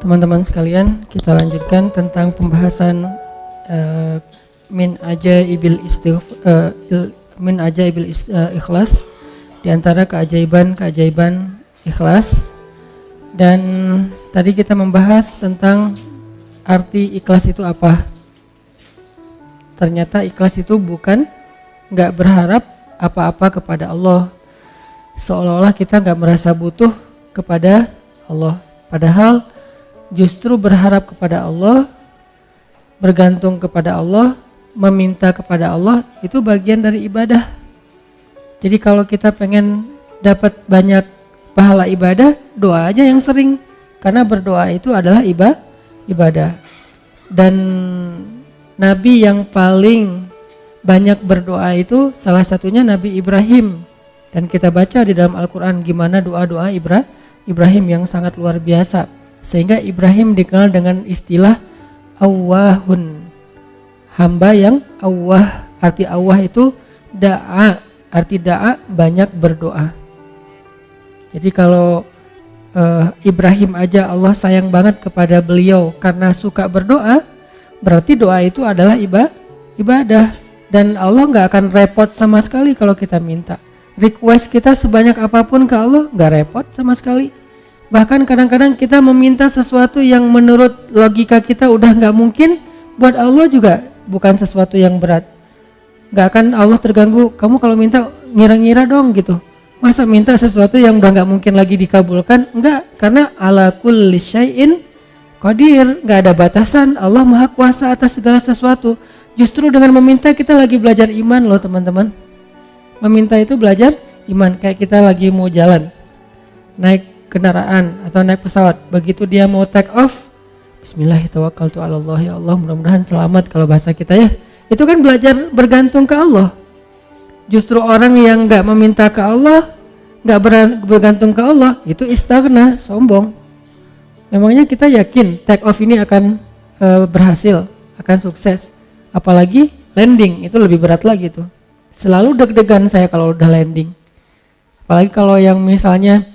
teman-teman sekalian, kita lanjutkan tentang pembahasan min ajaibil ikhlas, di antara keajaiban ikhlas. Dan tadi kita membahas tentang arti ikhlas itu apa. Ternyata ikhlas itu bukan nggak berharap apa-apa kepada Allah, seolah-olah kita nggak merasa butuh kepada Allah, padahal justru berharap kepada Allah, bergantung kepada Allah, meminta kepada Allah, itu bagian dari ibadah. Jadi kalau kita pengen dapat banyak pahala ibadah, doa aja yang sering, karena berdoa itu adalah ibadah. Dan Nabi yang paling banyak berdoa itu salah satunya Nabi Ibrahim. Dan kita baca di dalam Al-Quran gimana doa-doa Ibrahim yang sangat luar biasa. Sehingga Ibrahim dikenal dengan istilah awwahun, hamba yang awwah. Arti awwah itu da'a, arti da'a banyak berdoa. Jadi kalau Ibrahim aja Allah sayang banget kepada beliau karena suka berdoa, berarti doa itu adalah ibadah. Dan Allah gak akan repot sama sekali kalau kita minta. Request kita sebanyak apapun ke Allah gak repot sama sekali. Bahkan kadang-kadang kita meminta sesuatu yang menurut logika kita udah gak mungkin, buat Allah juga bukan sesuatu yang berat. Gak akan Allah terganggu, kamu kalau minta ngira-ngira dong gitu. Masa minta sesuatu yang udah gak mungkin lagi dikabulkan? Enggak, karena ala kulli syai'in qadir, gak ada batasan. Allah maha kuasa atas segala sesuatu. Justru dengan meminta kita lagi belajar iman loh teman-teman. Meminta itu belajar iman, kayak kita lagi mau jalan, naik kendaraan atau naik pesawat, begitu dia mau take off, bismillahirrahmanirrahim, ya Allah mudah-mudahan selamat kalau bahasa kita ya. Itu kan belajar bergantung ke Allah. Justru orang yang gak meminta ke Allah, gak bergantung ke Allah, itu istighna, sombong. Memangnya kita yakin take off ini akan berhasil, akan sukses? Apalagi landing, itu lebih berat lagi tuh. Selalu deg-degan saya kalau udah landing. Apalagi kalau yang misalnya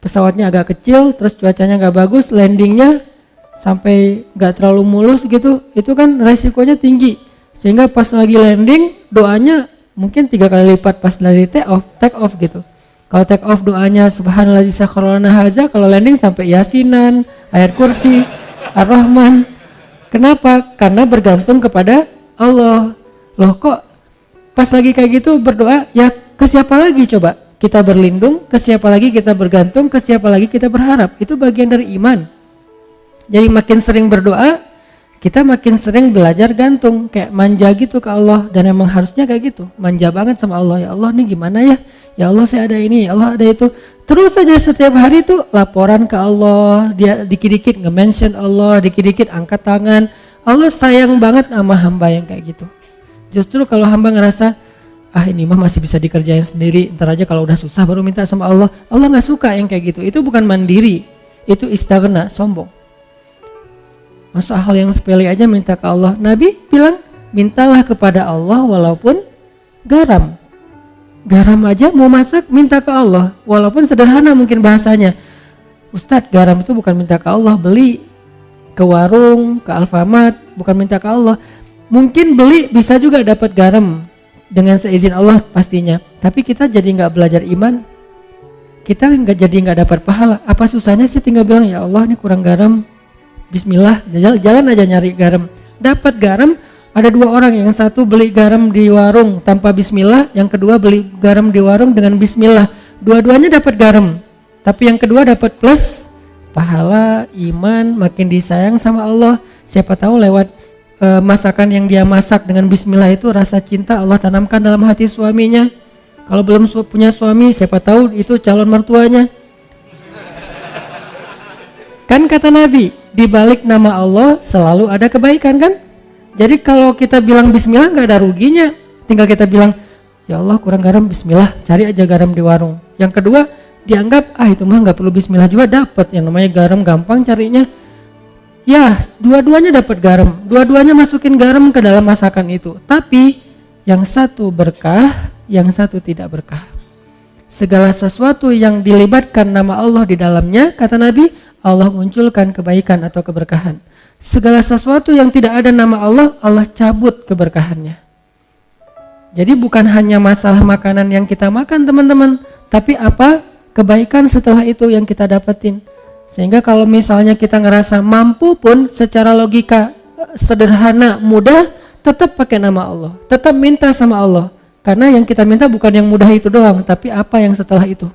pesawatnya agak kecil, terus cuacanya gak bagus, landingnya sampai gak terlalu mulus gitu, itu kan resikonya tinggi. Sehingga pas lagi landing, doanya mungkin 3 kali lipat pas dari take off gitu. Kalau take off doanya subhanallah sakharana haza, kalau landing sampai yasinan, ayat kursi, ar-rahman. Kenapa? Karena bergantung kepada Allah. Loh kok pas lagi kayak gitu berdoa, ya ke siapa lagi coba? Kita berlindung, ke siapa lagi kita bergantung, ke siapa lagi kita berharap. Itu bagian dari iman. Jadi makin sering berdoa, kita makin sering belajar gantung, kayak manja gitu ke Allah. Dan emang harusnya kayak gitu, manja banget sama Allah. Ya Allah nih gimana ya? Ya Allah saya ada ini, ya Allah ada itu. Terus saja setiap hari tuh laporan ke Allah. Dia dikit-dikit nge-mention Allah, dikit-dikit angkat tangan. Allah sayang banget sama hamba yang kayak gitu. Justru kalau hamba ngerasa ini mah masih bisa dikerjain sendiri, ntar aja kalau udah susah baru minta sama Allah, Allah gak suka yang kayak gitu. Itu bukan mandiri, itu istighna, sombong. Masuk hal yang sepele aja minta ke Allah. Nabi bilang mintalah kepada Allah walaupun garam. Garam aja mau masak minta ke Allah, walaupun sederhana mungkin bahasanya. Ustadz, garam itu bukan minta ke Allah, beli ke warung, ke Alfamart, bukan minta ke Allah. Mungkin beli bisa juga dapat garam dengan seizin Allah pastinya, tapi kita jadi nggak belajar iman, kita jadi nggak dapat pahala. Apa susahnya sih tinggal bilang ya Allah ini kurang garam, bismillah, jalan aja nyari garam. Dapat garam, ada 2 orang, yang satu beli garam di warung tanpa bismillah, yang kedua beli garam di warung dengan bismillah. Dua-duanya dapat garam, tapi yang kedua dapat plus pahala, iman, makin disayang sama Allah. Siapa tahu lewat masakan yang dia masak dengan bismillah itu rasa cinta Allah tanamkan dalam hati suaminya. Kalau belum punya suami, siapa tahu itu calon mertuanya. Kan kata Nabi, di balik nama Allah selalu ada kebaikan kan? Jadi kalau kita bilang bismillah gak ada ruginya. Tinggal kita bilang, ya Allah kurang garam, bismillah, cari aja garam di warung. Yang kedua, dianggap itu mah gak perlu bismillah juga dapat, yang namanya garam gampang carinya. Ya, dua-duanya dapat garam, dua-duanya masukin garam ke dalam masakan itu. Tapi yang satu berkah, yang satu tidak berkah. Segala sesuatu yang dilibatkan nama Allah di dalamnya, kata Nabi, Allah munculkan kebaikan atau keberkahan. Segala sesuatu yang tidak ada nama Allah, Allah cabut keberkahannya. Jadi bukan hanya masalah makanan yang kita makan teman-teman, tapi apa kebaikan setelah itu yang kita dapetin. Sehingga kalau misalnya kita ngerasa mampu pun secara logika sederhana, mudah, tetap pakai nama Allah, tetap minta sama Allah. Karena yang kita minta bukan yang mudah itu doang, tapi apa yang setelah itu.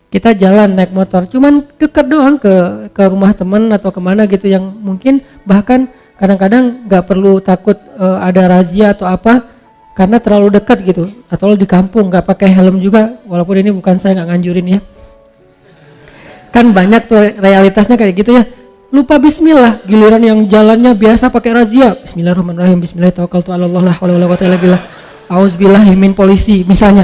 Kita jalan naik motor, cuman dekat doang ke rumah teman atau kemana gitu yang mungkin bahkan kadang-kadang nggak perlu takut ada razia atau apa karena terlalu dekat gitu. Atau di kampung nggak pakai helm juga, walaupun ini bukan saya nggak nganjurin ya. Kan banyak tuh realitasnya kayak gitu ya. Lupa bismillah, giliran yang jalannya biasa pakai razia. Bismillahirrahmanirrahim, bismillahirrahmanirrahim, la haula wala quwwata illa billah. Auzubillahi min polisi misalnya.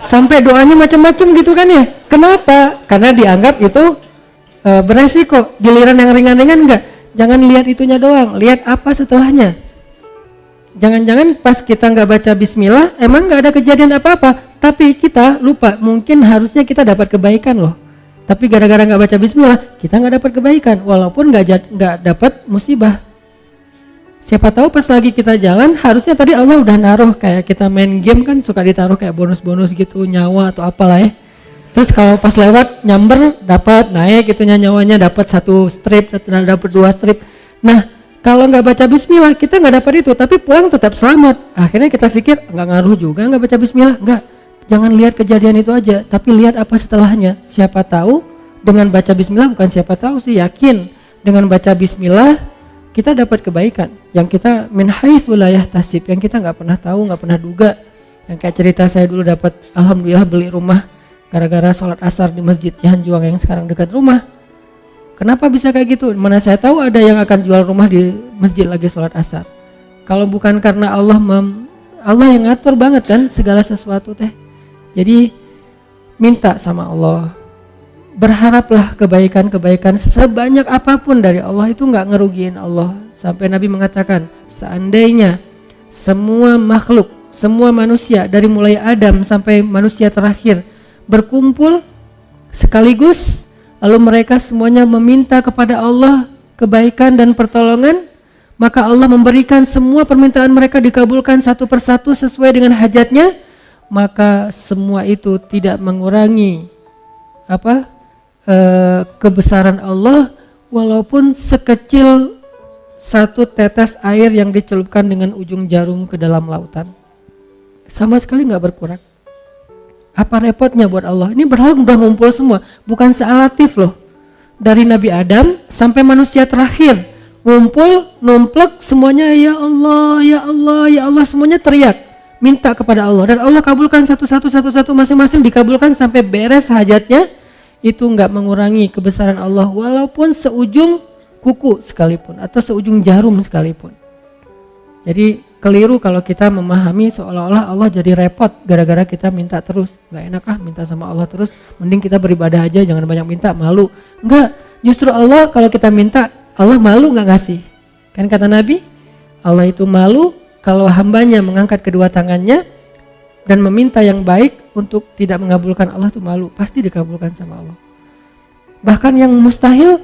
Sampai doanya macam-macam gitu kan ya. Kenapa? Karena dianggap itu beresiko. Giliran yang ringan-ringan enggak. Jangan lihat itunya doang, lihat apa setelahnya. Jangan-jangan pas kita nggak baca bismillah, emang nggak ada kejadian apa-apa. Tapi kita lupa, mungkin harusnya kita dapat kebaikan loh. Tapi gara-gara nggak baca bismillah, kita nggak dapat kebaikan. Walaupun nggak dapat musibah. Siapa tahu pas lagi kita jalan, harusnya tadi Allah udah naruh kayak kita main game kan suka ditaruh kayak bonus-bonus gitu, nyawa atau apalah ya. Terus kalau pas lewat nyamber dapat naik itunya nyawanya, dapat 1 strip, dapat 2 strip. Nah, kalau nggak baca bismillah kita nggak dapat itu, tapi pulang tetap selamat. Akhirnya kita pikir nggak ngaruh juga nggak baca bismillah, nggak. Jangan lihat kejadian itu aja, tapi lihat apa setelahnya. Siapa tahu dengan baca bismillah, bukan siapa tahu sih, yakin dengan baca bismillah kita dapat kebaikan yang kita min haitsu la yahtasib, yang kita nggak pernah tahu, nggak pernah duga. Yang kayak cerita saya dulu dapat alhamdulillah beli rumah gara-gara sholat asar di masjid Cihanjuang yang sekarang dekat rumah. Kenapa bisa kayak gitu? Mana saya tahu ada yang akan jual rumah di masjid lagi sholat asar. Kalau bukan karena Allah yang ngatur banget kan segala sesuatu teh. Jadi minta sama Allah, berharaplah kebaikan-kebaikan sebanyak apapun dari Allah, itu nggak ngerugiin Allah. Sampai Nabi mengatakan, seandainya semua makhluk, semua manusia dari mulai Adam sampai manusia terakhir berkumpul sekaligus, lalu mereka semuanya meminta kepada Allah kebaikan dan pertolongan, maka Allah memberikan semua permintaan mereka dikabulkan satu persatu sesuai dengan hajatnya, maka semua itu tidak mengurangi kebesaran Allah walaupun sekecil satu tetes air yang dicelupkan dengan ujung jarum ke dalam lautan, sama sekali nggak berkurang. Apa repotnya buat Allah? Ini berhala udah ngumpul semua, bukan sealatif loh. Dari Nabi Adam sampai manusia terakhir ngumpul, numplek semuanya, ya Allah, ya Allah, ya Allah, semuanya teriak minta kepada Allah dan Allah kabulkan satu-satu masing-masing dikabulkan sampai beres hajatnya. Itu nggak mengurangi kebesaran Allah walaupun seujung kuku sekalipun atau seujung jarum sekalipun. Jadi keliru kalau kita memahami seolah-olah Allah jadi repot gara-gara kita minta terus. Nggak enak minta sama Allah terus, mending kita beribadah aja, jangan banyak minta, malu. Enggak, justru Allah kalau kita minta, Allah malu nggak ngasih. Kan kata Nabi, Allah itu malu kalau hambanya mengangkat kedua tangannya dan meminta yang baik untuk tidak mengabulkan Allah, itu malu, pasti dikabulkan sama Allah. Bahkan yang mustahil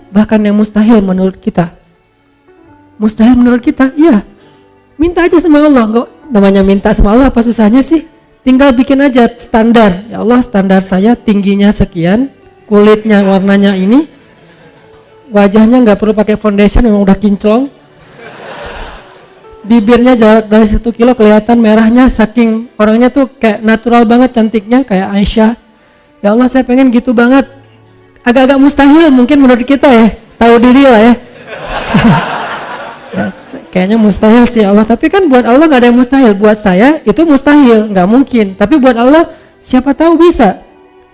menurut kita, iya, minta aja sama Allah. Enggak, namanya minta sama Allah apa susahnya sih? Tinggal bikin aja standar. Ya Allah, standar saya tingginya sekian, kulitnya warnanya ini, wajahnya nggak perlu pakai foundation yang udah kinclong, bibirnya jarak dari 1 kilo kelihatan merahnya, saking orangnya tuh kayak natural banget cantiknya kayak Aisyah. Ya Allah, saya pengen gitu banget. Agak-agak mustahil mungkin menurut kita ya, tahu diri lah ya. Ya kayaknya mustahil sih Allah, tapi kan buat Allah nggak ada yang mustahil. Buat saya itu mustahil, nggak mungkin, tapi buat Allah siapa tahu bisa,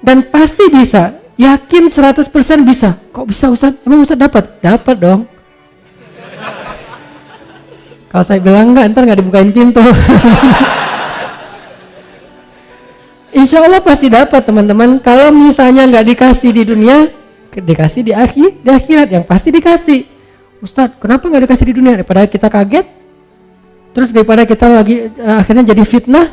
dan pasti bisa, yakin 100% bisa. Kok bisa Ustaz? Emang Ustaz dapat dong. Kalau saya bilang enggak, ntar nggak dibukain pintu. Insya Allah pasti dapat teman-teman. Kalau misalnya nggak dikasih di dunia, dikasih di akhirat yang pasti dikasih. Ustadz, kenapa nggak dikasih di dunia? Daripada kita kaget, terus daripada kita lagi akhirnya jadi fitnah,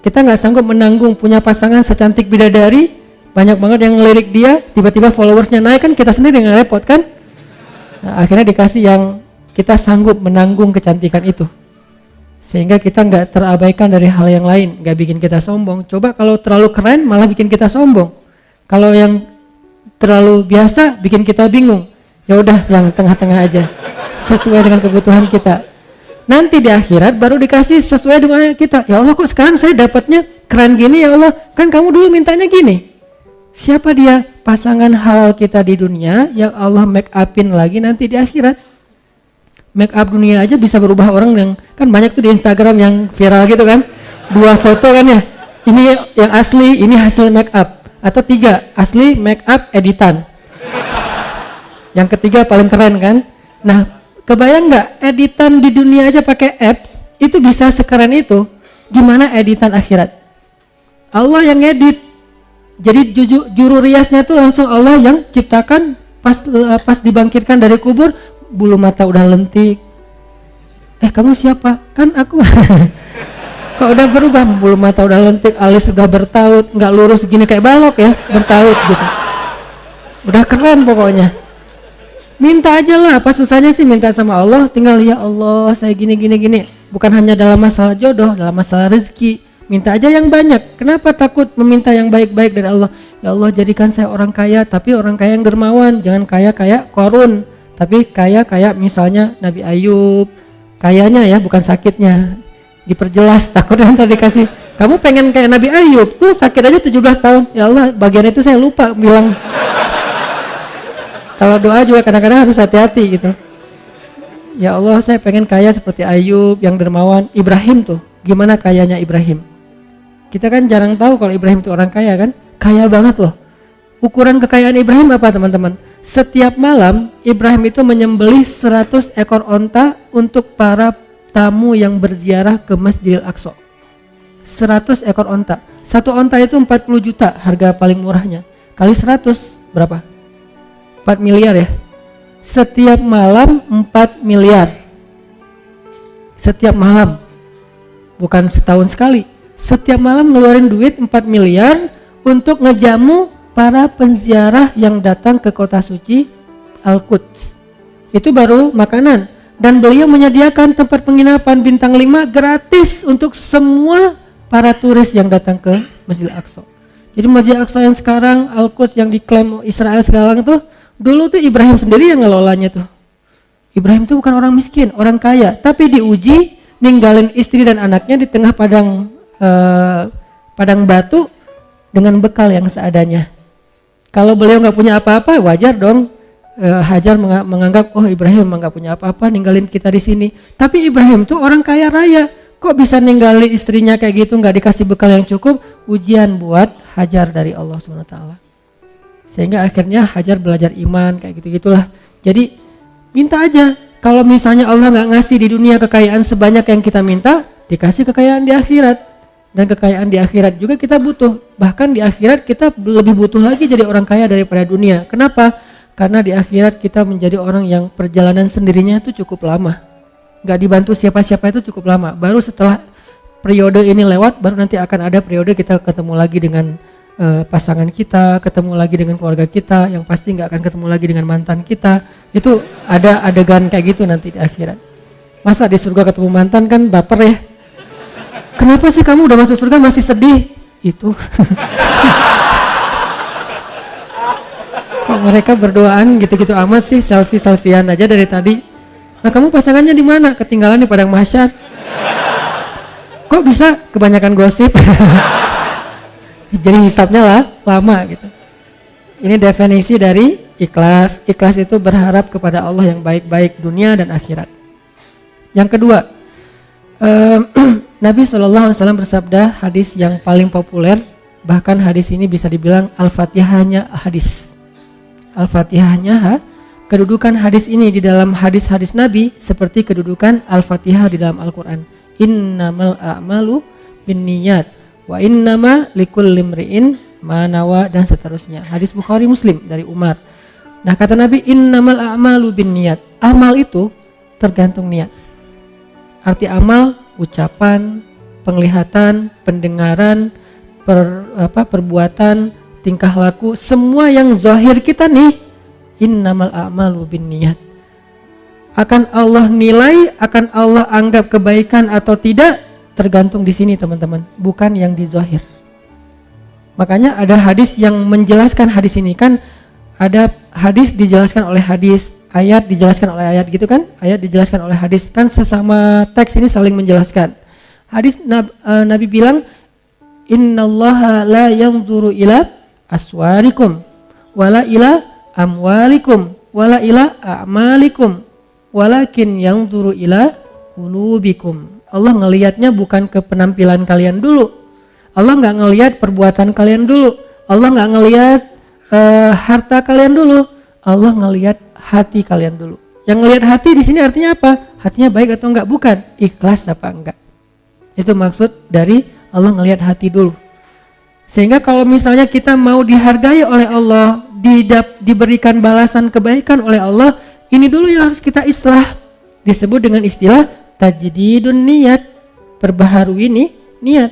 kita nggak sanggup menanggung punya pasangan secantik bidadari, banyak banget yang ngelirik dia, tiba-tiba followersnya naik, kan kita sendiri yang repot kan. Nah, akhirnya dikasih yang kita sanggup menanggung kecantikan itu, sehingga kita nggak terabaikan dari hal yang lain, nggak bikin kita sombong. Coba kalau terlalu keren malah bikin kita sombong, kalau yang terlalu biasa bikin kita bingung. Ya udah yang tengah-tengah aja, sesuai dengan kebutuhan kita. Nanti di akhirat baru dikasih sesuai dengan kita. Ya Allah, kok sekarang saya dapatnya keren gini ya Allah, kan kamu dulu mintanya gini. Siapa dia? Pasangan halal kita di dunia yang Allah make upin lagi nanti di akhirat. Make up dunia aja bisa berubah orang, yang kan banyak tuh di Instagram yang viral gitu kan. 2 foto kan ya. Ini yang asli, ini hasil make up. Atau 3, asli make up editan. Yang ketiga paling keren kan. Nah, kebayang nggak editan di dunia aja pakai apps itu bisa sekeren itu? Gimana editan akhirat? Allah yang edit. Jadi juru riasnya tuh langsung Allah yang ciptakan. Pas dibangkitkan dari kubur, bulu mata udah lentik. Kamu siapa? Kan aku. Kok udah berubah, bulu mata udah lentik, alis udah bertaut, nggak lurus gini kayak balok ya, bertaut gitu. Udah keren pokoknya. Minta aja lah, apa susahnya sih minta sama Allah? Tinggal ya Allah saya gini. Bukan hanya dalam masalah jodoh, dalam masalah rezeki. Minta aja yang banyak. Kenapa takut meminta yang baik-baik dari Allah? Ya Allah, jadikan saya orang kaya, tapi orang kaya yang dermawan. Jangan kaya kayak Qarun, tapi kaya kayak misalnya Nabi Ayub. Kayanya ya, bukan sakitnya. Diperjelas, takutnya nanti dikasih. Kamu pengen kayak Nabi Ayub, tuh sakit aja 17 tahun. Ya Allah, bagian itu saya lupa bilang. Kalau doa juga kadang-kadang harus hati-hati gitu. Ya Allah, saya pengen kaya seperti Ayub yang dermawan. Ibrahim tuh, gimana kayanya Ibrahim? Kita kan jarang tahu kalau Ibrahim itu orang kaya kan. Kaya banget loh. Ukuran kekayaan Ibrahim apa teman-teman? Setiap malam Ibrahim itu menyembelih 100 ekor onta untuk para tamu yang berziarah ke Masjidil Aqsa. 100 ekor onta. Satu onta itu 40 juta harga paling murahnya. Kali 100 berapa? 4 miliar ya. Setiap malam 4 miliar. Setiap malam. Bukan setahun sekali. Setiap malam ngeluarin duit 4 miliar untuk ngejamu para penziarah yang datang ke kota suci Al-Quds. Itu baru makanan. Dan beliau menyediakan tempat penginapan bintang 5 gratis untuk semua para turis yang datang ke Masjidil Aqsa. Jadi Masjidil Aqsa yang sekarang Al-Quds yang diklaim Israel sekarang itu, dulu tuh Ibrahim sendiri yang ngelolanya tuh. Ibrahim tuh bukan orang miskin, orang kaya, tapi diuji ninggalin istri dan anaknya di tengah padang batu dengan bekal yang seadanya. Kalau beliau nggak punya apa-apa, wajar dong. Hajar menganggap, oh Ibrahim memang nggak punya apa-apa, ninggalin kita di sini. Tapi Ibrahim tuh orang kaya raya, kok bisa ninggalin istrinya kayak gitu, nggak dikasih bekal yang cukup? Ujian buat Hajar dari Allah SWT. Sehingga akhirnya Hajar belajar iman kayak gitu-gitulah. Jadi minta aja. Kalau misalnya Allah nggak ngasih di dunia kekayaan sebanyak yang kita minta, dikasih kekayaan di akhirat. Dan kekayaan di akhirat juga kita butuh. Bahkan di akhirat kita lebih butuh lagi jadi orang kaya daripada dunia. Kenapa? Karena di akhirat kita menjadi orang yang perjalanan sendirinya itu cukup lama. Gak dibantu siapa-siapa itu cukup lama. Baru setelah periode ini lewat, baru nanti akan ada periode kita ketemu lagi dengan pasangan kita, ketemu lagi dengan keluarga kita, yang pasti gak akan ketemu lagi dengan mantan kita. Itu ada adegan kayak gitu nanti di akhirat. Masa di surga ketemu mantan kan baper ya. Kenapa sih kamu udah masuk surga masih sedih? Itu. Kok mereka berdoaan gitu-gitu amat sih, selfie-selfian aja dari tadi. Nah kamu pasangannya di mana? Ketinggalan di padang mahsyar. Kok bisa? Kebanyakan gosip. Jadi hisapnya lama gitu. Ini definisi dari ikhlas. Ikhlas itu berharap kepada Allah yang baik-baik dunia dan akhirat. Yang kedua, Nabi SAW bersabda, hadis yang paling populer, bahkan hadis ini bisa dibilang Al-Fatihahnya hadis. Al-Fatihahnya kedudukan hadis ini di dalam hadis-hadis Nabi seperti kedudukan Al-Fatihah di dalam Al-Quran. Innamal a'malu binniyat wa innama likulli imri'in ma nawa, dan seterusnya. Hadis Bukhari Muslim dari Umar. Nah kata Nabi, innamal a'malu binniyat. Amal itu tergantung niat. Arti amal, ucapan, penglihatan, pendengaran, perbuatan, tingkah laku, semua yang zahir kita nih, innamal a'malu binniyat. Akan Allah nilai, akan Allah anggap kebaikan atau tidak, tergantung di sini teman-teman, bukan yang di zahir. Makanya ada hadis yang menjelaskan hadis ini, kan ada hadis dijelaskan oleh hadis, ayat dijelaskan oleh ayat gitu kan, ayat dijelaskan oleh hadis, kan sesama teks ini saling menjelaskan. Hadis Nabi bilang, innallaha la yanzuru ila aswarikum wala ila amwalikum wala ila a'malikum walakin yanzuru ila qulubikum. Allah ngelihatnya bukan ke penampilan kalian dulu, Allah nggak ngelihat perbuatan kalian dulu, Allah nggak ngelihat harta kalian dulu, Allah ngelihat hati kalian dulu. Yang ngelihat hati di sini artinya apa? Hatinya baik atau enggak? Bukan, ikhlas apa enggak. Itu maksud dari Allah ngelihat hati dulu. Sehingga kalau misalnya kita mau dihargai oleh Allah, diberikan balasan kebaikan oleh Allah, ini dulu yang harus kita islah. Disebut dengan istilah tajdidun niat, perbaharui niat.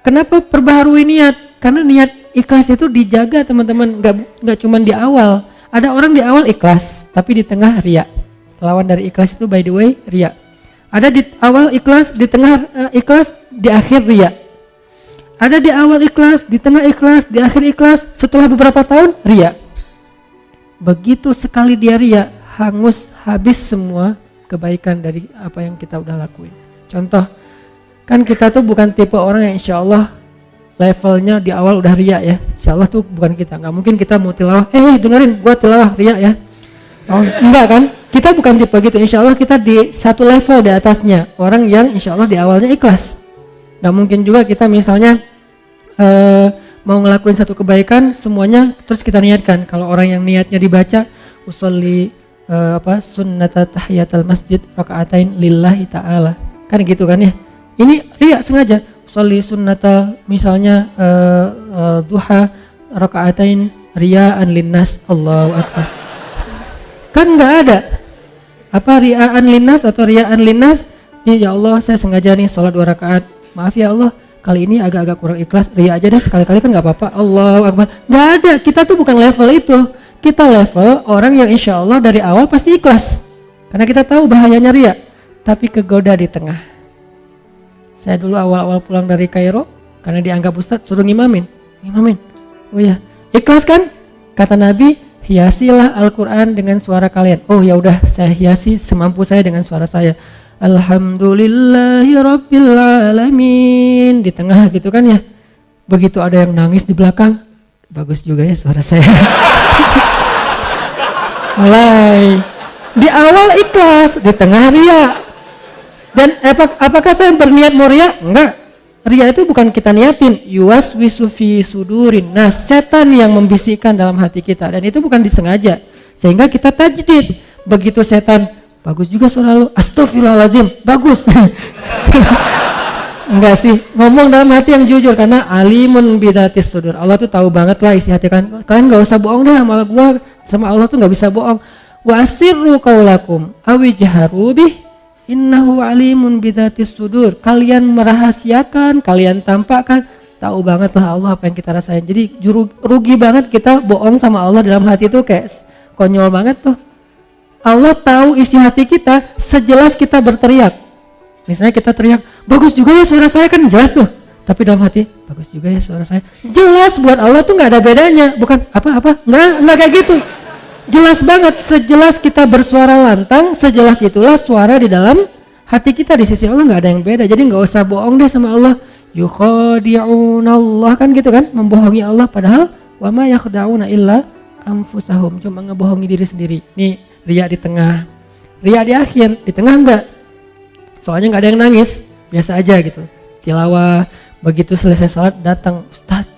Kenapa perbaharui niat? Karena niat ikhlas itu dijaga teman-teman, nggak cuma di awal. Ada orang di awal ikhlas, tapi di tengah riya. Lawan dari ikhlas itu by the way riya. Ada di awal ikhlas, di tengah ikhlas, di akhir riya. Ada di awal ikhlas, di tengah ikhlas, di akhir ikhlas, setelah beberapa tahun riya. Begitu sekali dia riya, hangus habis semua kebaikan dari apa yang kita udah lakuin. Contoh, kan kita tuh bukan tipe orang yang insya Allah levelnya di awal udah riya ya. Insya Allah tuh bukan kita, nggak mungkin kita mau tilawah, dengerin gua tilawah riya ya. Oh, enggak kan? Kita bukan tipe gitu. Insya Allah kita di satu level di atasnya. Orang yang insya Allah di awalnya ikhlas. Nggak mungkin juga kita misalnya mau ngelakuin satu kebaikan semuanya terus kita niatkan. Kalau orang yang niatnya dibaca usolli sunnata tahiyatul masjid rakaatain lillahi ta'ala, kan gitu kan ya. Ini riya sengaja. Usolli sunnata misalnya duha rakaatain riya'an linnas, Allahu akbar. Kan nggak ada apa ria'an linnas atau riya'an linnas. Ya Allah, saya sengaja nih sholat 2 rakaat, maaf ya Allah kali ini agak-agak kurang ikhlas, riya aja deh sekali-kali kan nggak apa-apa, Allahu akbar. Nggak ada, kita tuh bukan level itu. Kita level orang yang insya Allah dari awal pasti ikhlas, karena kita tahu bahayanya riya, tapi kegoda di tengah. Saya dulu awal-awal pulang dari Kairo, karena dianggap ustadz suruh ngimamin. Oh ya, ikhlas kan? Kata Nabi, hiasilah Al-Quran dengan suara kalian. Oh ya udah, saya hiasi semampu saya dengan suara saya. Alhamdulillahi Rabbil Alamin. Di tengah gitu kan ya. Begitu ada yang nangis di belakang, bagus juga ya suara saya. Mulai di awal ikhlas, di tengah riya. Dan apakah saya berniat mau riya? Enggak. Riya itu bukan kita niatin, yuwaswisu fi sudurin. Nah, setan yang membisikkan dalam hati kita, dan itu bukan disengaja. Sehingga kita tajdid. Begitu setan, bagus juga suara lu, astagfirullahaladzim, bagus. Enggak sih, ngomong dalam hati yang jujur, karena alimun bidatis sudur. Allah tuh tahu banget lah isi hati kalian. Kalian gak usah bohong deh sama gua, sama Allah tuh gak bisa bohong. Wa asirru qaulakum awijharu bih innahu alimun bidatis sudur. Kalian merahasiakan, kalian tampakkan, tahu banget lah Allah apa yang kita rasain. Jadi rugi banget kita bohong sama Allah dalam hati itu, kayak konyol banget tuh. Allah tahu isi hati kita sejelas kita berteriak. Misalnya kita teriak, bagus juga ya suara saya, kan jelas tuh. Tapi dalam hati, bagus juga ya suara saya. Jelas, buat Allah tuh nggak ada bedanya. Bukan apa-apa, nggak kayak gitu. Jelas banget, sejelas kita bersuara lantang, sejelas itulah suara di dalam hati kita. Di sisi Allah nggak ada yang beda. Jadi nggak usah bohong deh sama Allah. Yukhadi'unallah, kan gitu kan, membohongi Allah. Padahal wa ma yakhda'una illa anfusahum, cuma ngebohongi diri sendiri. Nih riya di tengah, riya di akhir, di tengah enggak. Soalnya nggak ada yang nangis, biasa aja gitu. Tilawah, begitu selesai sholat datang, Ustadz,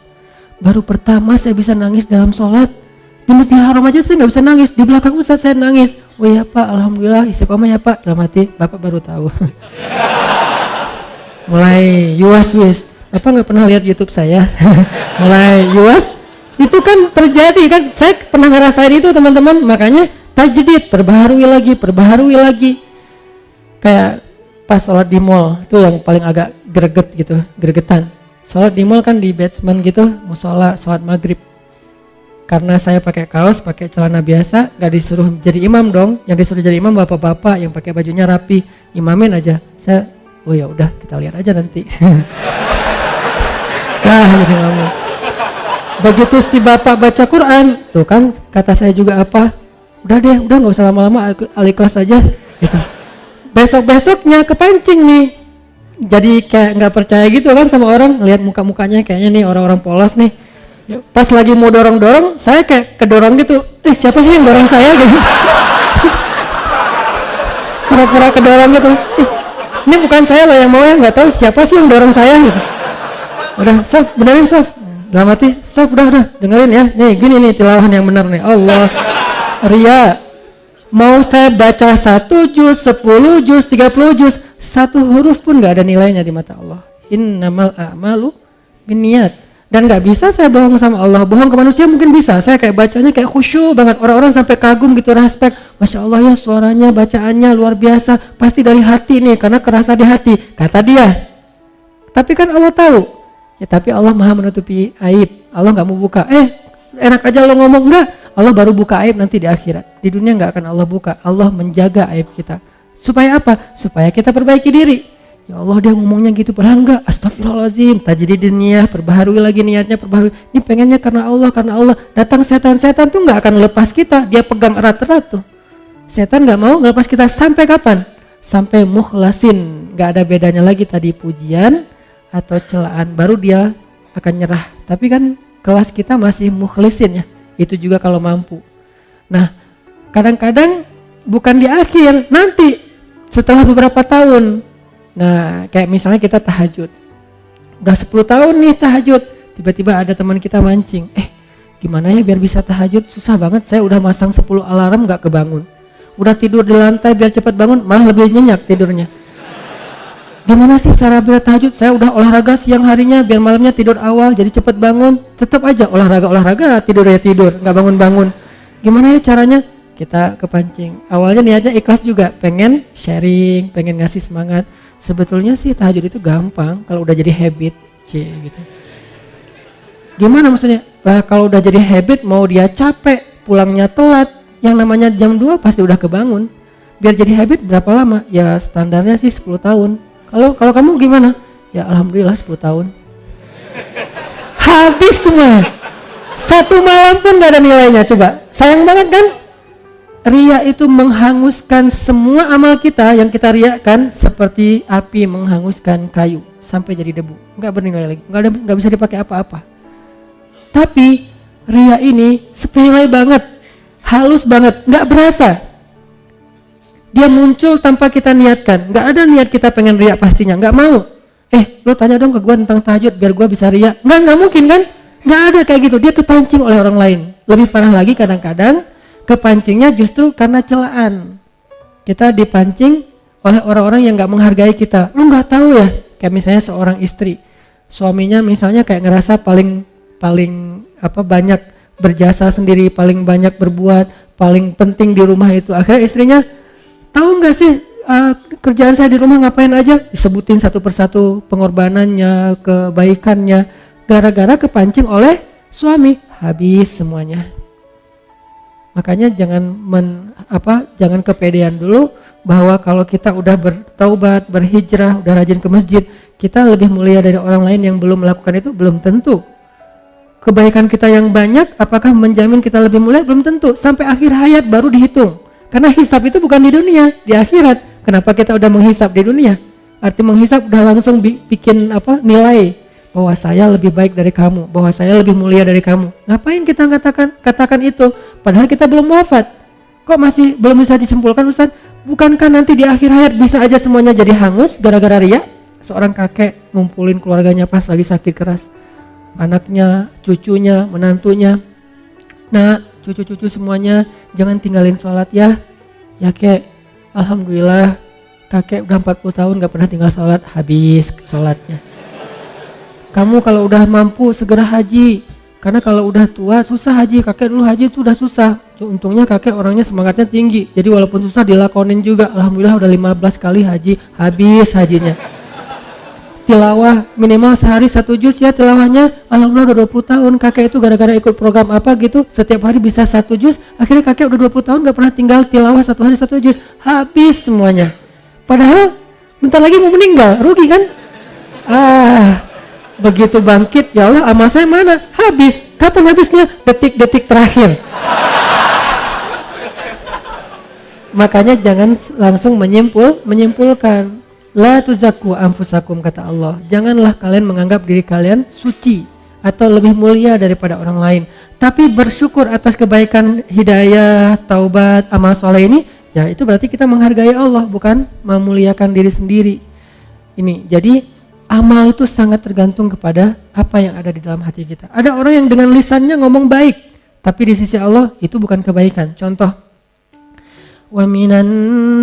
baru pertama saya bisa nangis dalam sholat. Di Masjidil Haram aja saya nggak bisa nangis, di belakang Ustadz saya nangis. Oh ya Pak, alhamdulillah istiqomah ya Pak. Dalam hati, Bapak baru tahu. Mulai yuwas-wis, Bapak nggak pernah lihat YouTube saya. Mulai yuwas, itu kan terjadi kan. Saya pernah ngerasain itu teman-teman, makanya tajdid, perbaharui lagi. Kayak pas sholat di mall itu yang paling agak gregetan. Sholat di mall kan di basement gitu, musola, sholat maghrib. Karena saya pakai kaos, pakai celana biasa, gak disuruh jadi imam dong. Yang disuruh jadi imam bapak-bapak yang pakai bajunya rapi, imamin aja. Saya, oh ya udah kita lihat aja nanti. Nah, jadi imam. Begitu si bapak baca Quran, tuh kan kata saya juga apa? Udah deh, udah nggak usah lama-lama, Al-Ikhlas aja. Gitu. Besok-besoknya kepancing nih. Jadi kayak nggak percaya gitu kan sama orang, lihat muka-mukanya kayaknya nih orang-orang polos nih. Pas lagi mau dorong-dorong, saya kayak kedorong gitu. Siapa sih yang dorong saya gitu? Pura-pura kedorong gitu. Ini bukan saya loh yang mau ya, nggak tahu siapa sih yang dorong saya gitu. Udah, Sof, benerin Sof. Dalam hati, Sof udah, dengerin ya. Nih gini nih tilawahan yang benar nih. Allah, Ria. Mau saya baca 1 juz, 10 juz, 30 juz, satu huruf pun gak ada nilainya di mata Allah. Innamal a'malu binniyat. Dan gak bisa saya bohong sama Allah. Bohong ke manusia mungkin bisa. Saya kayak bacanya kayak khusyuk banget. Orang-orang sampai kagum gitu, respect. Masya Allah ya suaranya, bacaannya luar biasa. Pasti dari hati nih, karena kerasa di hati. Kata dia. Tapi kan Allah tahu. Ya tapi Allah maha menutupi aib. Allah gak mau buka. Enak aja lo ngomong. Enggak. Allah baru buka aib nanti di akhirat. Di dunia nggak akan Allah buka. Allah menjaga aib kita. Supaya apa? Supaya kita perbaiki diri. Ya Allah dia ngomongnya gitu, padahal enggak. Astagfirullahaladzim. Tajdidin niyah, perbaharui lagi niatnya, perbaharui. Ini pengennya karena Allah, karena Allah. Datang setan-setan tuh nggak akan lepas kita. Dia pegang erat-erat tuh. Setan nggak mau ngelepas kita sampai kapan? Sampai mukhlasin. Nggak ada bedanya lagi tadi pujian atau celaan. Baru dia akan nyerah. Tapi kan kelas kita masih mukhlisin ya. Itu juga kalau mampu. Nah, kadang-kadang bukan di akhir, nanti setelah beberapa tahun. Nah, kayak misalnya kita tahajud. Udah 10 tahun nih tahajud, tiba-tiba ada teman kita mancing. Gimana ya biar bisa tahajud? Susah banget, saya udah masang 10 alarm gak kebangun. Udah tidur di lantai biar cepat bangun, malah lebih nyenyak tidurnya. Gimana sih cara biar tahajud? Saya udah olahraga siang harinya biar malamnya tidur awal jadi cepat bangun. Tetap aja olahraga, tidur ya tidur, nggak bangun-bangun. Gimana ya caranya? Kita kepancing. Awalnya niatnya ikhlas juga, pengen sharing, pengen ngasih semangat. Sebetulnya sih tahajud itu gampang kalau udah jadi habit, gitu. Gimana maksudnya? Kalau udah jadi habit, mau dia capek, pulangnya telat, yang namanya jam 2 pasti udah kebangun. Biar jadi habit berapa lama? Ya standarnya sih 10 tahun. Kalau kamu gimana? Ya alhamdulillah 10 tahun. Habis semua. Satu malam pun gak ada nilainya, coba. Sayang banget kan? Ria itu menghanguskan semua amal kita yang kita riakan seperti api menghanguskan kayu sampai jadi debu. Gak bernilai lagi, gak bisa dipakai apa-apa. Tapi ria ini sepele banget, halus banget, gak berasa. Dia muncul tanpa kita niatkan. Gak ada niat kita pengen riak pastinya. Gak mau. Lo tanya dong ke gue tentang tahajud biar gue bisa riak. Gak mungkin kan? Gak ada kayak gitu. Dia kepancing oleh orang lain. Lebih parah lagi kadang-kadang kepancingnya justru karena celaan. Kita dipancing oleh orang-orang yang gak menghargai kita. Lo gak tahu ya? Kayak misalnya seorang istri. Suaminya misalnya kayak ngerasa paling banyak berjasa sendiri, paling banyak berbuat, paling penting di rumah itu. Akhirnya istrinya, tahu nggak sih kerjaan saya di rumah ngapain aja? Disebutin satu persatu pengorbanannya, kebaikannya. Gara-gara kepancing oleh suami, habis semuanya. Makanya jangan kepedean dulu bahwa kalau kita udah bertaubat, berhijrah, udah rajin ke masjid, kita lebih mulia dari orang lain yang belum melakukan itu, belum tentu. Kebaikan kita yang banyak, apakah menjamin kita lebih mulia? Belum tentu. Sampai akhir hayat baru dihitung. Karena hisab itu bukan di dunia, di akhirat. Kenapa kita udah menghisab di dunia? Arti menghisab udah langsung bikin nilai bahwa saya lebih baik dari kamu, bahwa saya lebih mulia dari kamu. Ngapain kita katakan itu? Padahal kita belum wafat. Kok masih belum bisa disimpulkan, Ustaz? Bukankah nanti di akhir hayat bisa aja semuanya jadi hangus gara-gara riya? Seorang kakek ngumpulin keluarganya pas lagi sakit keras. Anaknya, cucunya, menantunya. Nah, cucu-cucu semuanya jangan tinggalin sholat ya. Ya kek, alhamdulillah kakek udah 40 tahun gak pernah tinggal sholat, habis sholatnya. Kamu kalau udah mampu segera haji, karena kalau udah tua susah haji. Kakek dulu haji itu udah susah. Untungnya kakek orangnya semangatnya tinggi, jadi walaupun susah dilakonin juga. Alhamdulillah udah 15 kali haji, habis hajinya. tilawah minimal sehari 1 juz ya tilawahnya. Alhamdulillah udah 20 tahun kakek itu gara-gara ikut program apa gitu setiap hari bisa 1 juz. Akhirnya kakek udah 20 tahun gak pernah tinggal tilawah 1 hari 1 juz, habis semuanya. Padahal bentar lagi mau meninggal, rugi kan? Begitu bangkit, ya Allah amal saya mana? Habis. Kapan habisnya? Detik-detik terakhir. Makanya jangan langsung menyimpulkan. La tuzakku anfusakum, kata Allah. Janganlah kalian menganggap diri kalian suci atau lebih mulia daripada orang lain. Tapi bersyukur atas kebaikan, hidayah, taubat, amal soleh ini, ya itu berarti kita menghargai Allah, bukan memuliakan diri sendiri. Ini, jadi amal itu sangat tergantung kepada apa yang ada di dalam hati kita. Ada orang yang dengan lisannya ngomong baik, tapi di sisi Allah itu bukan kebaikan. Contoh, wa minan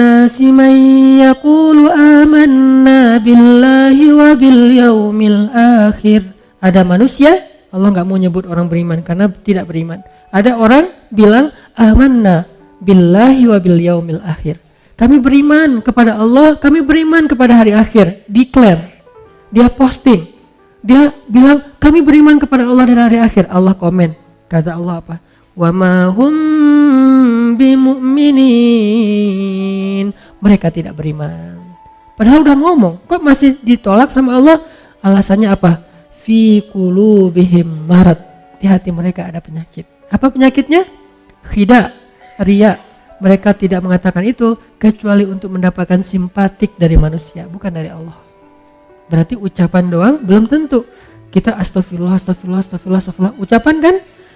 nasi may yaqulu amanna billahi wa bil yaumil akhir. Ada manusia, Allah nggak mau nyebut orang beriman karena tidak beriman. Ada orang bilang amanna billahi wa bil yaumil akhir. Kami beriman kepada Allah, kami beriman kepada hari akhir. Declare. Dia posting. Dia bilang kami beriman kepada Allah dan hari akhir. Allah komen. Kata Allah apa? Wa ma hum bimu'minin. Mereka tidak beriman. Padahal udah ngomong, kok masih ditolak sama Allah? Alasannya apa? Fi qulubihim marad. Di hati mereka ada penyakit. Apa penyakitnya? Khida, riya. Mereka tidak mengatakan itu kecuali untuk mendapatkan simpatik dari manusia, bukan dari Allah. Berarti ucapan doang belum tentu. Kita astagfirullah, astagfirullah, astagfirullah, astagfirullah. Ucapan kan?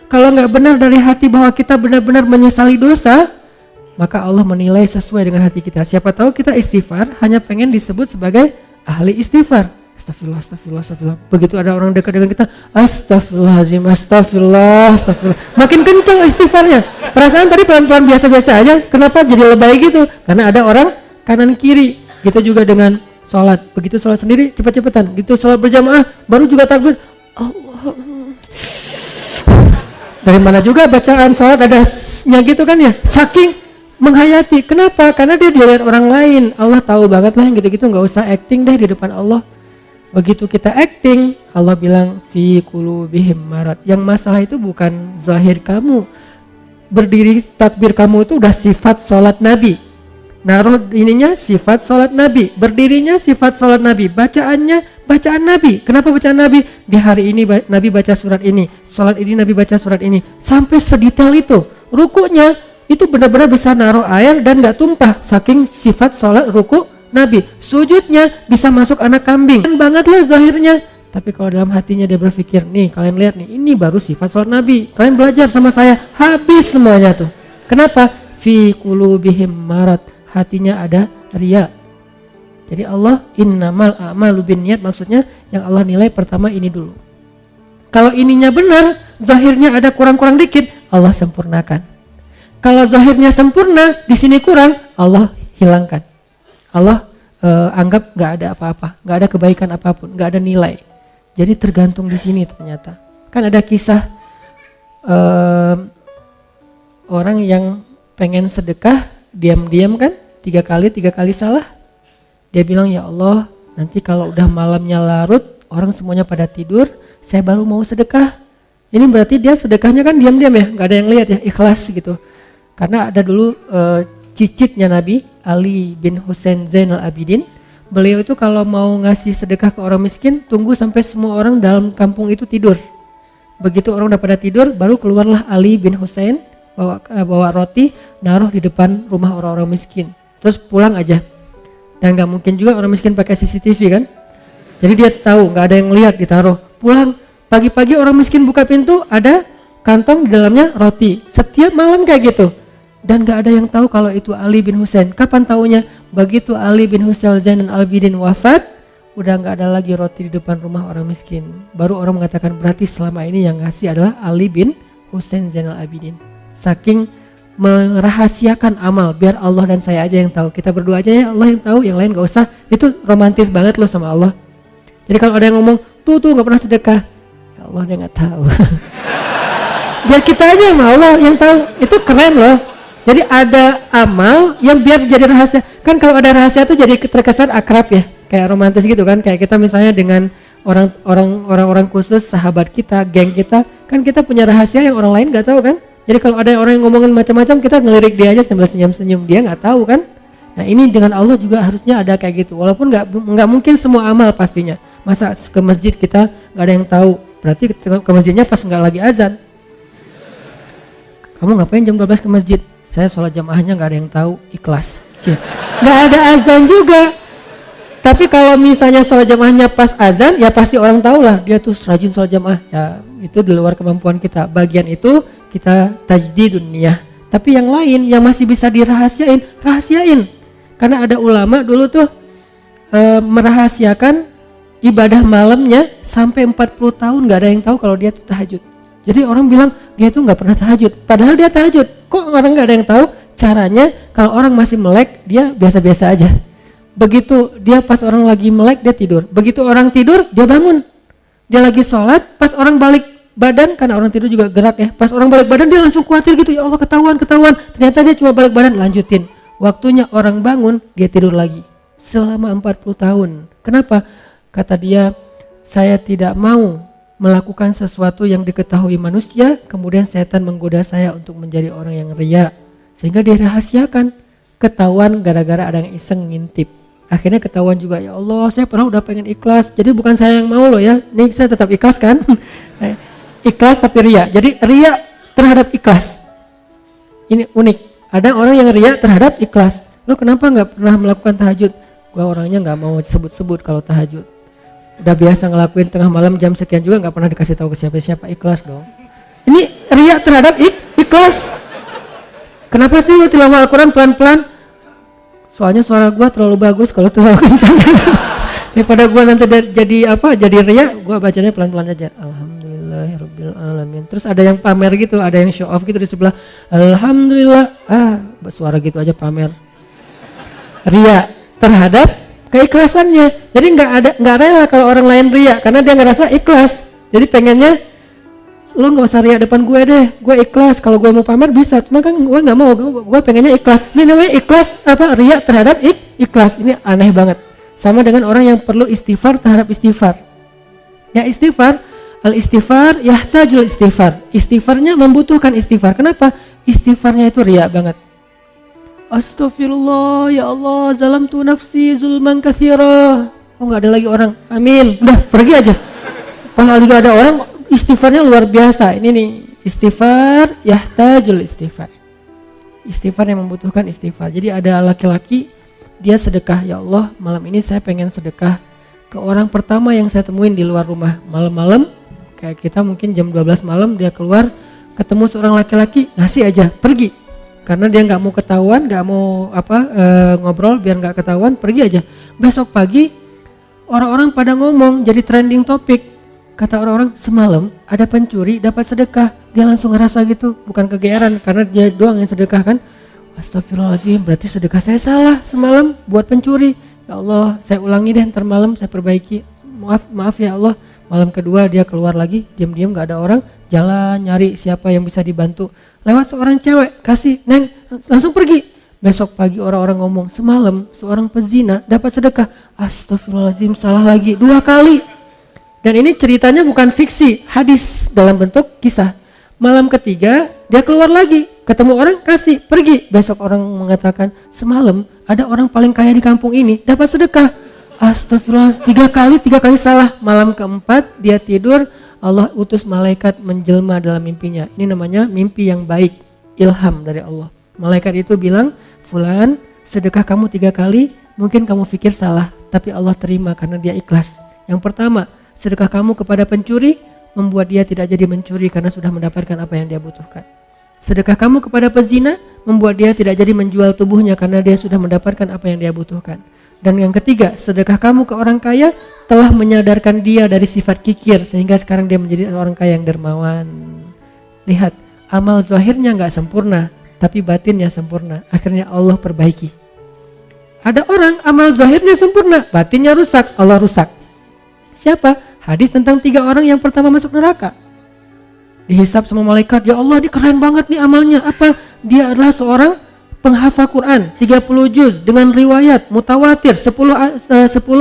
Kalau nggak benar dari hati bahwa kita benar-benar menyesali dosa, maka Allah menilai sesuai dengan hati kita. Siapa tahu kita istighfar hanya pengen disebut sebagai ahli istighfar. Astagfirullah, astagfirullah, astagfirullah. Begitu ada orang dekat dengan kita, astagfirullahaladzim, astagfirullah, astagfirullah. Makin kencang istighfarnya. Perasaan tadi pelan-pelan biasa-biasa aja, kenapa jadi lebay gitu? Karena ada orang kanan kiri. Gitu juga dengan sholat. Begitu sholat sendiri cepat-cepatan. Gitu sholat berjamaah baru juga takbir. Allah. Dari mana juga bacaan sholat ada nya gitu kan ya. Saking menghayati. Kenapa? Karena dia dilihat orang lain. Allah tahu banget lah yang gitu-gitu, nggak usah acting deh di depan Allah. Begitu kita acting, Allah bilang fi qulubihim marad. Yang masalah itu bukan zahir kamu. Berdiri takbir kamu itu udah sifat sholat Nabi. Naruh ininya sifat sholat Nabi, berdirinya sifat sholat Nabi, bacaannya bacaan Nabi. Kenapa bacaan Nabi? Di hari ini Nabi baca surat ini, sholat ini Nabi baca surat ini, sampai sedetail itu. Rukunya itu benar-benar bisa naruh air dan nggak tumpah, saking sifat sholat ruku Nabi. Sujudnya bisa masuk anak kambing, kan bangetlah zahirnya. Tapi kalau dalam hatinya dia berpikir, nih kalian lihat nih, ini baru sifat sholat Nabi. Kalian belajar sama saya, habis semuanya tuh. Kenapa? Fi qulubihim marad. Hatinya ada riya. Jadi Allah innamal a'malu binniyat, maksudnya yang Allah nilai pertama ini dulu. Kalau ininya benar, zahirnya ada kurang-kurang dikit, Allah sempurnakan. Kalau zahirnya sempurna, di sini kurang, Allah hilangkan. Allah anggap nggak ada apa-apa, nggak ada kebaikan apapun, nggak ada nilai. Jadi tergantung di sini ternyata. Kan ada kisah orang yang pengen sedekah, diam-diam kan, tiga kali salah. Dia bilang, ya Allah, nanti kalau udah malamnya larut, orang semuanya pada tidur, saya baru mau sedekah. Ini berarti dia sedekahnya kan diam-diam ya, nggak ada yang lihat ya, ikhlas gitu. Karena ada dulu cicitnya Nabi, Ali bin Husain Zainal Abidin. Beliau itu kalau mau ngasih sedekah ke orang miskin, tunggu sampai semua orang dalam kampung itu tidur. Begitu orang udah pada tidur, baru keluarlah Ali bin Husain, bawa roti, naruh di depan rumah orang-orang miskin. Terus pulang aja. Dan gak mungkin juga orang miskin pakai CCTV kan. Jadi dia tahu gak ada yang lihat, ditaruh. Pulang, pagi-pagi orang miskin buka pintu, ada kantong di dalamnya roti. Setiap malam kayak gitu. Dan gak ada yang tahu kalau itu Ali bin Husain. Kapan taunya? Begitu Ali bin Husain Zainal Abidin wafat, udah gak ada lagi roti di depan rumah orang miskin. Baru orang mengatakan berarti selama ini yang ngasih adalah Ali bin Husain Zainal Abidin. Saking merahasiakan amal biar Allah dan saya aja yang tahu. Kita berdua aja ya, Allah yang tahu, yang lain gak usah. Itu romantis banget loh sama Allah. Jadi kalau ada yang ngomong tuh gak pernah sedekah, ya Allah dia gak tahu. Biar kita aja sama Allah yang tahu. Itu keren loh. Jadi ada amal yang biar jadi rahasia. Kan kalau ada rahasia tuh jadi terkesan akrab ya. kayak romantis gitu kan, kayak kita misalnya dengan orang-orang khusus, sahabat kita, geng kita, kan kita punya rahasia yang orang lain nggak tahu kan. Jadi kalau ada orang yang ngomongin macam-macam, kita ngelirik dia aja sambil senyum-senyum, dia nggak tahu kan. Nah ini dengan Allah juga harusnya ada kayak gitu, walaupun nggak mungkin semua amal pastinya. Masa ke masjid kita nggak ada yang tahu, berarti ke masjidnya pas nggak lagi azan. Kamu ngapain jam 12 ke masjid? Saya sholat jamaahnya nggak ada yang tahu, ikhlas. Nggak ada azan juga. Tapi kalau misalnya sholat jamaahnya pas azan, ya pasti orang tahu lah dia tuh rajin sholat jamaah. Ya itu di luar kemampuan kita. Bagian itu kita tajdidun niyah. Tapi yang lain yang masih bisa dirahasiain, rahasiain. Karena ada ulama dulu tuh merahasiakan ibadah malamnya sampai 40 tahun nggak ada yang tahu kalau dia tuh tahajud. Jadi orang bilang dia tuh nggak pernah tahajud. Padahal dia tahajud. Kok orang nggak ada yang tahu? Caranya kalau orang masih melek dia biasa-biasa aja. Begitu dia pas orang lagi melek dia tidur. Begitu orang tidur dia bangun. Dia lagi sholat, pas orang balik badan, karena orang tidur juga gerak ya. Pas orang balik badan dia langsung khawatir gitu, ya Allah ketahuan. Ternyata dia cuma balik badan, lanjutin. Waktunya orang bangun dia tidur lagi. Selama 40 tahun. Kenapa? Kata dia, saya tidak mau melakukan sesuatu yang diketahui manusia, kemudian setan menggoda saya untuk menjadi orang yang riya. Sehingga dirahasiakan. Ketahuan gara-gara ada yang iseng ngintip. Akhirnya ketahuan juga, ya Allah saya pernah udah pengen ikhlas, jadi bukan saya yang mau loh ya, ini saya tetap ikhlas kan. Ikhlas tapi riya, jadi riya terhadap ikhlas. Ini unik, ada orang yang riya terhadap ikhlas. Lo kenapa nggak pernah melakukan tahajud? Gua orangnya nggak mau sebut-sebut kalau tahajud, udah biasa ngelakuin tengah malam jam sekian juga nggak pernah dikasih tahu ke siapa-siapa, ikhlas dong. Ini riya terhadap ikhlas. Kenapa sih lo tilawah Al-Quran pelan-pelan? Soalnya suara gue terlalu bagus kalau terlalu kencang. Daripada gue nanti jadi riya, gue bacanya pelan-pelan aja. Alhamdulillahirabbil alamin. Terus ada yang pamer gitu, ada yang show off gitu di sebelah. Alhamdulillah, suara gitu aja pamer. Riya terhadap keikhlasannya. Jadi nggak rela kalau orang lain riya karena dia ngerasa ikhlas. Jadi pengennya lo nggak usah riya depan gue deh, gue ikhlas. Kalau gue mau pamer bisa, cuma kan gue nggak mau, gue pengennya ikhlas. Ini namanya ikhlas riya terhadap ikhlas. Ini aneh banget. Sama dengan orang yang perlu istighfar terhadap istighfar. Ya istighfar, al istighfar yahtajul istighfar. Istighfarnya membutuhkan istighfar. Kenapa? Istighfarnya itu riya banget. Astagfirullah, ya Allah, zalamtu nafsi zulman katsira. Oh nggak ada lagi orang, amin. Udah pergi aja. Padahal juga ada orang. Istighfarnya luar biasa. Ini nih, istighfar yahtajul istighfar. Istighfar yang membutuhkan istighfar. Jadi ada laki-laki, dia sedekah, ya Allah malam ini saya pengen sedekah ke orang pertama yang saya temuin di luar rumah. Malam-malam, kayak kita mungkin jam 12 malam dia keluar, ketemu seorang laki-laki, ngasih aja, pergi. Karena dia nggak mau ketahuan, nggak mau ngobrol biar nggak ketahuan, pergi aja. Besok pagi, orang-orang pada ngomong, jadi trending topik. Kata orang-orang, semalam ada pencuri dapat sedekah. Dia langsung ngerasa gitu, bukan kegeeran karena dia doang yang sedekah kan. Astagfirullahaladzim, berarti sedekah saya salah semalam buat pencuri. Ya Allah, saya ulangi deh ntar malam, saya perbaiki. Maaf ya Allah. Malam kedua dia keluar lagi, diam-diam gak ada orang, jalan nyari siapa yang bisa dibantu. Lewat seorang cewek, kasih, neng, langsung pergi. Besok pagi orang-orang ngomong, semalam seorang pezina dapat sedekah. Astagfirullahaladzim, salah lagi 2 kali. Dan ini ceritanya bukan fiksi, hadis dalam bentuk kisah. Malam ketiga dia keluar lagi, ketemu orang, kasih, pergi. Besok orang mengatakan, semalam ada orang paling kaya di kampung ini dapat sedekah. Astagfirullah, 3 kali salah. Malam keempat dia tidur, Allah utus malaikat menjelma dalam mimpinya. Ini namanya mimpi yang baik, ilham dari Allah. Malaikat itu bilang, fulan sedekah kamu 3 kali, mungkin kamu pikir salah, tapi Allah terima karena dia ikhlas. Yang pertama, sedekah kamu kepada pencuri membuat dia tidak jadi mencuri karena sudah mendapatkan apa yang dia butuhkan. Sedekah kamu kepada pezina membuat dia tidak jadi menjual tubuhnya karena dia sudah mendapatkan apa yang dia butuhkan. Dan yang ketiga, sedekah kamu ke orang kaya telah menyadarkan dia dari sifat kikir sehingga sekarang dia menjadi orang kaya yang dermawan. Lihat, amal zahirnya nggak sempurna, tapi batinnya sempurna. Akhirnya Allah perbaiki. Ada orang amal zahirnya sempurna, batinnya rusak, Allah rusak. Siapa? Hadis tentang 3 orang yang pertama masuk neraka. Dihisab sama malaikat, ya Allah ini keren banget nih amalnya. Apa? Dia adalah seorang penghafal Quran 30 juz dengan riwayat mutawatir 10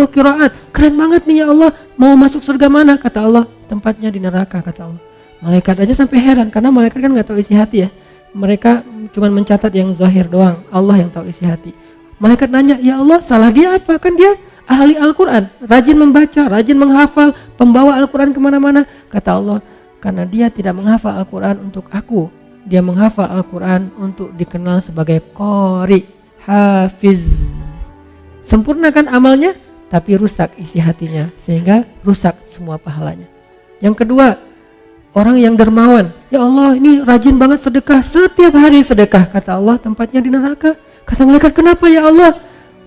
qiraat. Keren banget nih ya Allah, mau masuk surga mana? Kata Allah, tempatnya di neraka, kata Allah. Malaikat aja sampai heran karena malaikat kan nggak tahu isi hati ya. Mereka cuma mencatat yang zahir doang, Allah yang tahu isi hati. Malaikat nanya, ya Allah salah dia apa? Kan dia ahli Al-Quran, rajin membaca, rajin menghafal, pembawa Al-Quran kemana-mana. Kata Allah, karena dia tidak menghafal Al-Quran untuk aku, dia menghafal Al-Quran untuk dikenal sebagai qari, hafiz. Sempurna kan amalnya, tapi rusak isi hatinya, sehingga rusak semua pahalanya. Yang kedua, orang yang dermawan. Ya Allah, ini rajin banget sedekah, setiap hari sedekah. Kata Allah, tempatnya di neraka. Kata malaikat, kenapa ya Allah?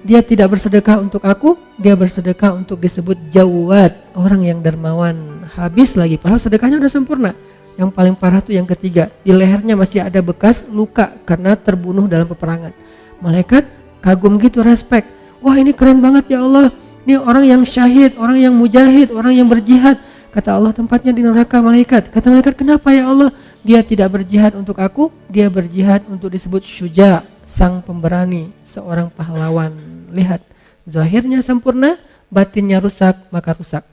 Dia tidak bersedekah untuk aku, dia bersedekah untuk disebut jawad, orang yang dermawan. Habis lagi, padahal sedekahnya udah sempurna. Yang paling parah tuh yang ketiga, di lehernya masih ada bekas luka karena terbunuh dalam peperangan. Malaikat kagum gitu, respect. Wah, ini keren banget ya Allah, ini orang yang syahid, orang yang mujahid, orang yang berjihad. Kata Allah, tempatnya di neraka malaikat. Kata malaikat, kenapa ya Allah? Dia tidak berjihad untuk aku, dia berjihad untuk disebut syuja, sang pemberani, seorang pahlawan. Lihat, zahirnya sempurna, batinnya rusak, maka rusak.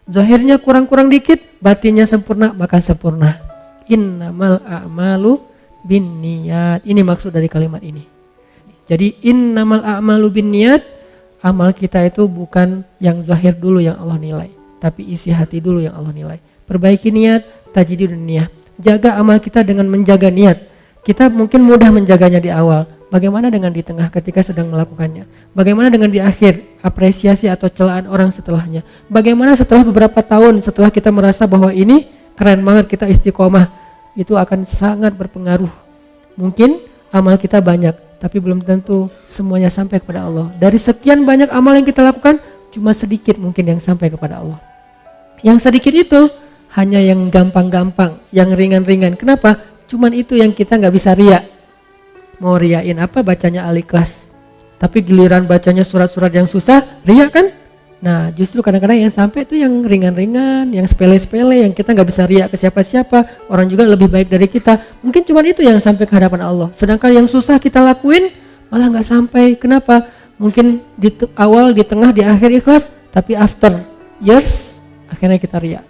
Zahirnya kurang-kurang dikit, batinnya sempurna, maka sempurna. Innamal a'malu binniyat. Ini maksud dari kalimat ini. Jadi innamal a'malu binniyat, amal kita itu bukan yang zahir dulu yang Allah nilai, tapi isi hati dulu yang Allah nilai. Perbaiki niat, tajdidun niyah. Jaga amal kita dengan menjaga niat. Kita mungkin mudah menjaganya di awal. Bagaimana dengan di tengah ketika sedang melakukannya? Bagaimana dengan di akhir, apresiasi atau celaan orang setelahnya? Bagaimana setelah beberapa tahun, setelah kita merasa bahwa ini keren banget, kita istiqomah, itu akan sangat berpengaruh. Mungkin amal kita banyak, tapi belum tentu semuanya sampai kepada Allah. Dari sekian banyak amal yang kita lakukan, cuma sedikit mungkin yang sampai kepada Allah. Yang sedikit itu hanya yang gampang-gampang, yang ringan-ringan. Kenapa? Cuman itu yang kita nggak bisa riak. Mau riain apa? Bacanya Al-Ikhlas. Tapi giliran bacanya surat-surat yang susah, riak kan? Nah, justru kadang-kadang yang sampai itu yang ringan-ringan, yang sepele-sepele, yang kita nggak bisa riak ke siapa-siapa. Orang juga lebih baik dari kita. Mungkin cuman itu yang sampai ke hadapan Allah. Sedangkan yang susah kita lakuin malah nggak sampai. Kenapa? Mungkin di awal, di tengah, di akhir ikhlas, tapi after years akhirnya kita riak.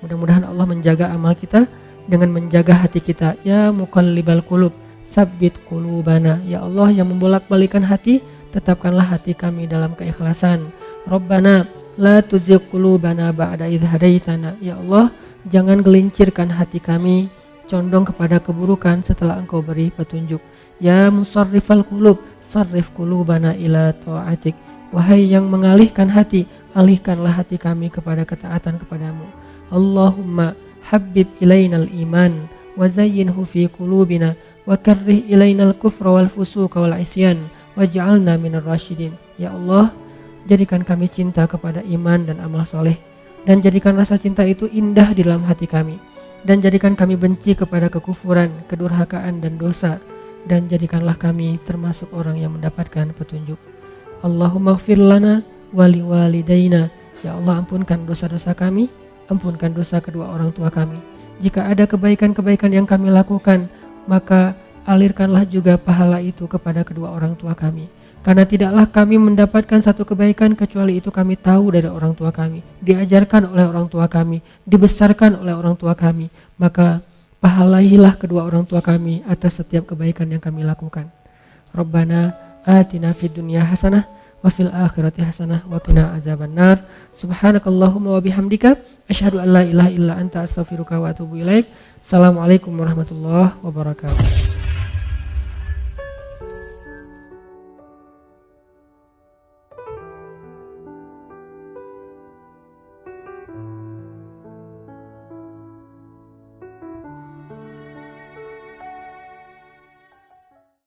Mudah-mudahan Allah menjaga amal kita dengan menjaga hati kita. Ya muqallibal qulub, tsabbit qulubana. Ya Allah yang membolak-balikan hati, tetapkanlah hati kami dalam keikhlasan. Rabbana la tuzigh qulubana ba'da idh hadaitana. Ya Allah, jangan gelincirkan hati kami condong kepada keburukan setelah Engkau beri petunjuk. Ya musarrifal qulub, sarrif qulubana ila ta'atik. Wahai yang mengalihkan hati, alihkanlah hati kami kepada ketaatan kepadamu. Allahumma habbib ilainal iman wa zayyinhu fi qulubina wa karrih ilainal kufra wal fusuqa wal isyan waj'alna minar rasyidin. Ya Allah, jadikan kami cinta kepada iman dan amal soleh, dan jadikan rasa cinta itu indah di dalam hati kami, dan jadikan kami benci kepada kekufuran, kedurhakaan dan dosa, dan jadikanlah kami termasuk orang yang mendapatkan petunjuk. Allahumma ighfir lana wa liwalidayna. Ya Allah, ampunkan dosa-dosa kami, ampunkan dosa kedua orang tua kami. Jika ada kebaikan-kebaikan yang kami lakukan, maka alirkanlah juga pahala itu kepada kedua orang tua kami. Karena tidaklah kami mendapatkan satu kebaikan kecuali itu kami tahu dari orang tua kami, diajarkan oleh orang tua kami, dibesarkan oleh orang tua kami. Maka pahalailah kedua orang tua kami atas setiap kebaikan yang kami lakukan. Rabbana atina fid dunya hasanah wa fil akhirati hasanah wa qina azabannar. Subhanakallahumma wa bihamdika asyhadu an la ilaha illa anta astaghfiruka wa atubu ilaik. Assalamualaikum warahmatullahi wabarakatuh.